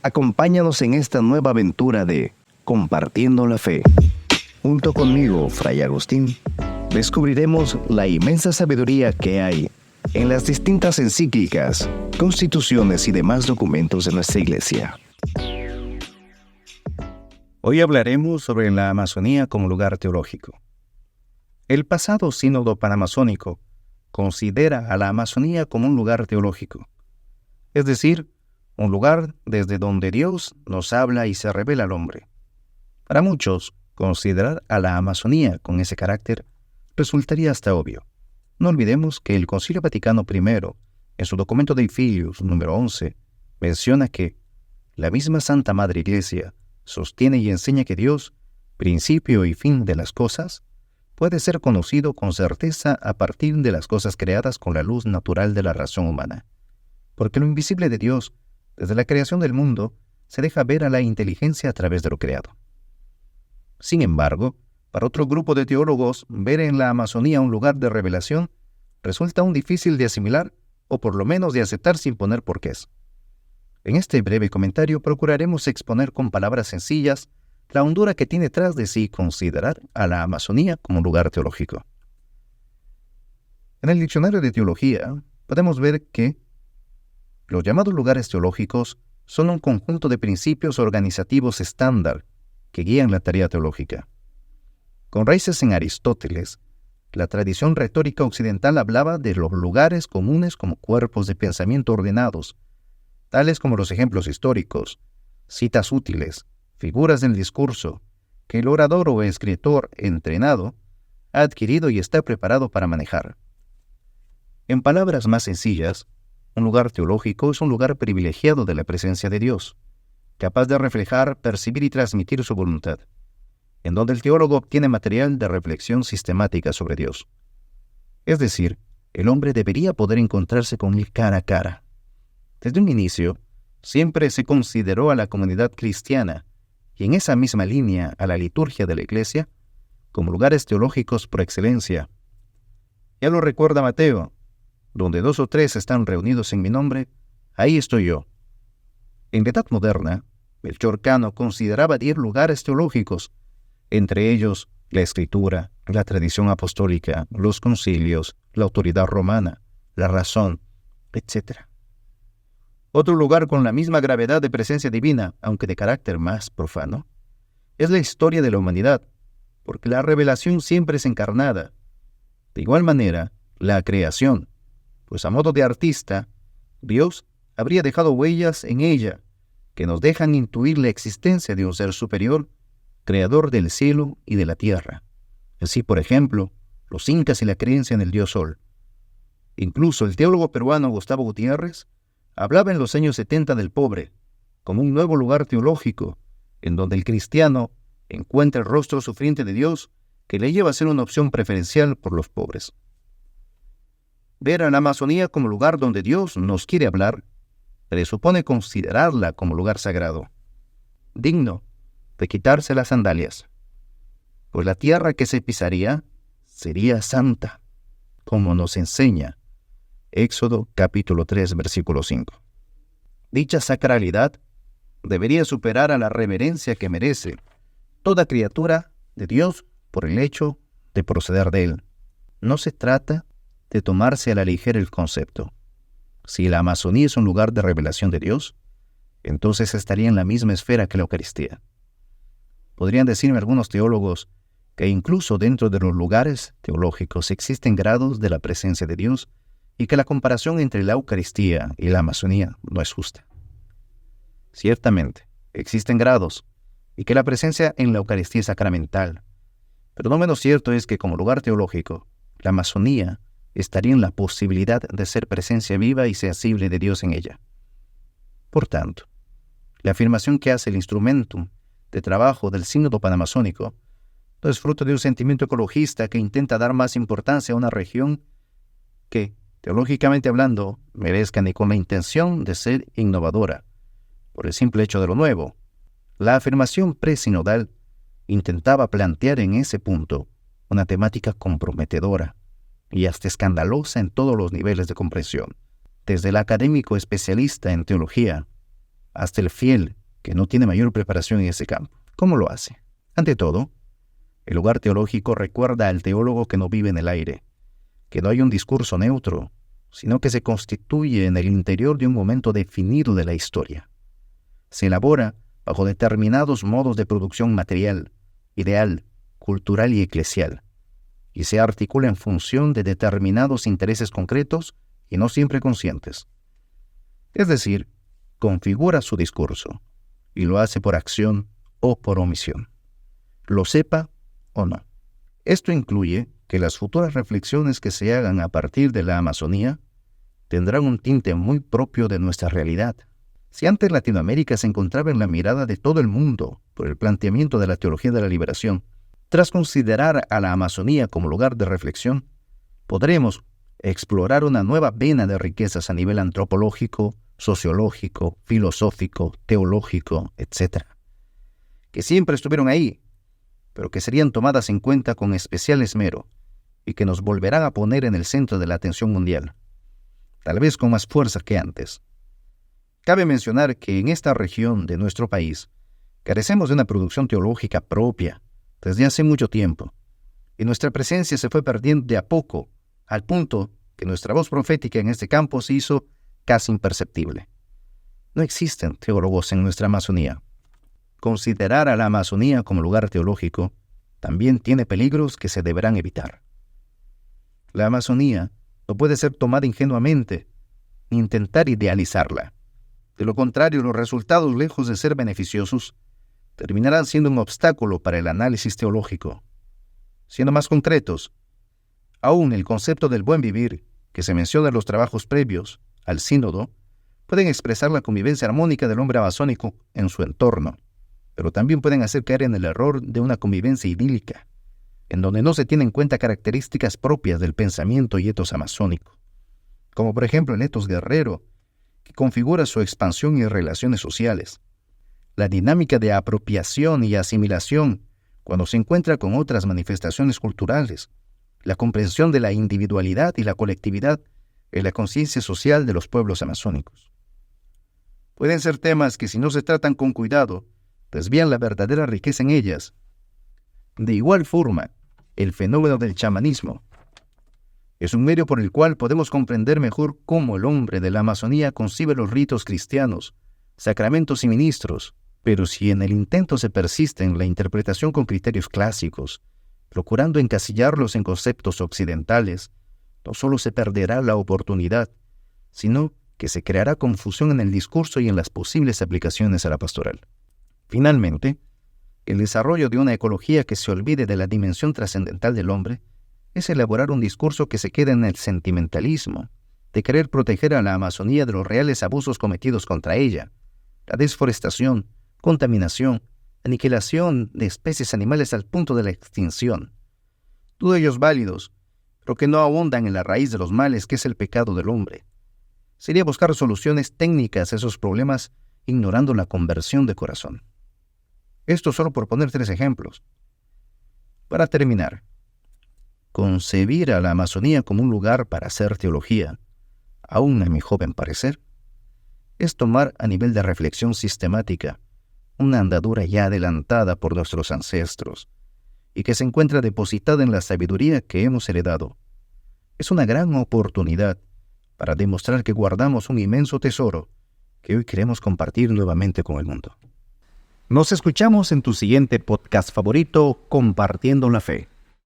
Acompáñanos en esta nueva aventura de Compartiendo la Fe. Junto conmigo, Fray Agustín, descubriremos la inmensa sabiduría que hay en las distintas encíclicas, constituciones y demás documentos de nuestra Iglesia. Hoy hablaremos sobre la Amazonía como lugar teológico. El pasado sínodo panamazónico considera a la Amazonía como un lugar teológico, es decir, un lugar desde donde Dios nos habla y se revela al hombre. Para muchos, considerar a la Amazonía con ese carácter resultaría hasta obvio. No olvidemos que el Concilio Vaticano I, en su documento Dei Filius número 11, menciona que la misma Santa Madre Iglesia sostiene y enseña que Dios, principio y fin de las cosas, puede ser conocido con certeza a partir de las cosas creadas con la luz natural de la razón humana. Porque lo invisible de Dios, desde la creación del mundo, se deja ver a la inteligencia a través de lo creado. Sin embargo, para otro grupo de teólogos, ver en la Amazonía un lugar de revelación resulta aún difícil de asimilar o por lo menos de aceptar sin poner porqués. En este breve comentario procuraremos exponer con palabras sencillas la hondura que tiene tras de sí considerar a la Amazonía como lugar teológico. En el diccionario de teología podemos ver que los llamados lugares teológicos son un conjunto de principios organizativos estándar que guían la tarea teológica. Con raíces en Aristóteles, la tradición retórica occidental hablaba de los lugares comunes como cuerpos de pensamiento ordenados, tales como los ejemplos históricos, citas útiles, figuras del discurso, que el orador o escritor entrenado ha adquirido y está preparado para manejar. En palabras más sencillas, un lugar teológico es un lugar privilegiado de la presencia de Dios, capaz de reflejar, percibir y transmitir su voluntad, en donde el teólogo obtiene material de reflexión sistemática sobre Dios. Es decir, el hombre debería poder encontrarse con él cara a cara. Desde un inicio, siempre se consideró a la comunidad cristiana, y en esa misma línea a la liturgia de la Iglesia, como lugares teológicos por excelencia. Ya lo recuerda Mateo: donde 2 o 3 están reunidos en mi nombre, ahí estoy yo. En la Edad Moderna, Melchor Cano consideraba 10 lugares teológicos, entre ellos la Escritura, la tradición apostólica, los concilios, la autoridad romana, la razón, etc. Otro lugar con la misma gravedad de presencia divina, aunque de carácter más profano, es la historia de la humanidad, porque la revelación siempre es encarnada. De igual manera, la creación, pues a modo de artista, Dios habría dejado huellas en ella que nos dejan intuir la existencia de un ser superior, creador del cielo y de la tierra. Así, por ejemplo, los incas y la creencia en el dios Sol. Incluso el teólogo peruano Gustavo Gutiérrez hablaba en los años 70 del pobre, como un nuevo lugar teológico, en donde el cristiano encuentra el rostro sufriente de Dios que le lleva a ser una opción preferencial por los pobres. Ver a la Amazonía como lugar donde Dios nos quiere hablar presupone considerarla como lugar sagrado, digno de quitarse las sandalias, pues la tierra que se pisaría sería santa, como nos enseña Éxodo capítulo 3, versículo 5. Dicha sacralidad debería superar a la reverencia que merece toda criatura de Dios por el hecho de proceder de Él. No se trata de tomarse a la ligera el concepto. Si la Amazonía es un lugar de revelación de Dios, entonces estaría en la misma esfera que la Eucaristía. Podrían decirme algunos teólogos que incluso dentro de los lugares teológicos existen grados de la presencia de Dios y que la comparación entre la Eucaristía y la Amazonía no es justa. Ciertamente, existen grados y que la presencia en la Eucaristía es sacramental, pero no menos cierto es que como lugar teológico, la Amazonía estaría en la posibilidad de ser presencia viva y sensible de Dios en ella. Por tanto, la afirmación que hace el instrumentum de trabajo del Sínodo Panamazónico no es fruto de un sentimiento ecologista que intenta dar más importancia a una región que, teológicamente hablando, merezca ni con la intención de ser innovadora, por el simple hecho de lo nuevo. La afirmación presinodal intentaba plantear en ese punto una temática comprometedora y hasta escandalosa en todos los niveles de comprensión, desde el académico especialista en teología hasta el fiel que no tiene mayor preparación en ese campo. ¿Cómo lo hace? Ante todo, el lugar teológico recuerda al teólogo que no vive en el aire, que no hay un discurso neutro, sino que se constituye en el interior de un momento definido de la historia. Se elabora bajo determinados modos de producción material, ideal, cultural y eclesial, y se articula en función de determinados intereses concretos y no siempre conscientes. Es decir, configura su discurso, y lo hace por acción o por omisión, lo sepa o no. Esto incluye que las futuras reflexiones que se hagan a partir de la Amazonía tendrán un tinte muy propio de nuestra realidad. Si antes Latinoamérica se encontraba en la mirada de todo el mundo por el planteamiento de la teología de la liberación, tras considerar a la Amazonía como lugar de reflexión, podremos explorar una nueva vena de riquezas a nivel antropológico, sociológico, filosófico, teológico, etc., que siempre estuvieron ahí, pero que serían tomadas en cuenta con especial esmero y que nos volverán a poner en el centro de la atención mundial, tal vez con más fuerza que antes. Cabe mencionar que en esta región de nuestro país carecemos de una producción teológica propia desde hace mucho tiempo, y nuestra presencia se fue perdiendo de a poco, al punto que nuestra voz profética en este campo se hizo casi imperceptible. No existen teólogos en nuestra Amazonía. Considerar a la Amazonía como lugar teológico también tiene peligros que se deberán evitar. La Amazonía no puede ser tomada ingenuamente, ni intentar idealizarla. De lo contrario, los resultados, lejos de ser beneficiosos, terminarán siendo un obstáculo para el análisis teológico. Siendo más concretos, aún el concepto del buen vivir, que se menciona en los trabajos previos al sínodo, pueden expresar la convivencia armónica del hombre amazónico en su entorno, pero también pueden hacer caer en el error de una convivencia idílica, en donde no se tienen en cuenta características propias del pensamiento y etos amazónico, como por ejemplo el etos guerrero, que configura su expansión y relaciones sociales, la dinámica de apropiación y asimilación cuando se encuentra con otras manifestaciones culturales, la comprensión de la individualidad y la colectividad en la conciencia social de los pueblos amazónicos. Pueden ser temas que, si no se tratan con cuidado, desvían la verdadera riqueza en ellas. De igual forma, el fenómeno del chamanismo es un medio por el cual podemos comprender mejor cómo el hombre de la Amazonía concibe los ritos cristianos, sacramentos y ministros, pero si en el intento se persiste en la interpretación con criterios clásicos, procurando encasillarlos en conceptos occidentales, no solo se perderá la oportunidad, sino que se creará confusión en el discurso y en las posibles aplicaciones a la pastoral. Finalmente, el desarrollo de una ecología que se olvide de la dimensión trascendental del hombre es elaborar un discurso que se quede en el sentimentalismo, de querer proteger a la Amazonía de los reales abusos cometidos contra ella, la desforestación, contaminación, aniquilación de especies animales al punto de la extinción. Todos ellos válidos, pero que no ahondan en la raíz de los males que es el pecado del hombre. Sería buscar soluciones técnicas a esos problemas ignorando la conversión de corazón. Esto solo por poner 3 ejemplos. Para terminar, concebir a la Amazonía como un lugar para hacer teología, aún a mi joven parecer, es tomar a nivel de reflexión sistemática una andadura ya adelantada por nuestros ancestros y que se encuentra depositada en la sabiduría que hemos heredado. Es una gran oportunidad para demostrar que guardamos un inmenso tesoro que hoy queremos compartir nuevamente con el mundo. Nos escuchamos en tu siguiente podcast favorito, Compartiendo la Fe.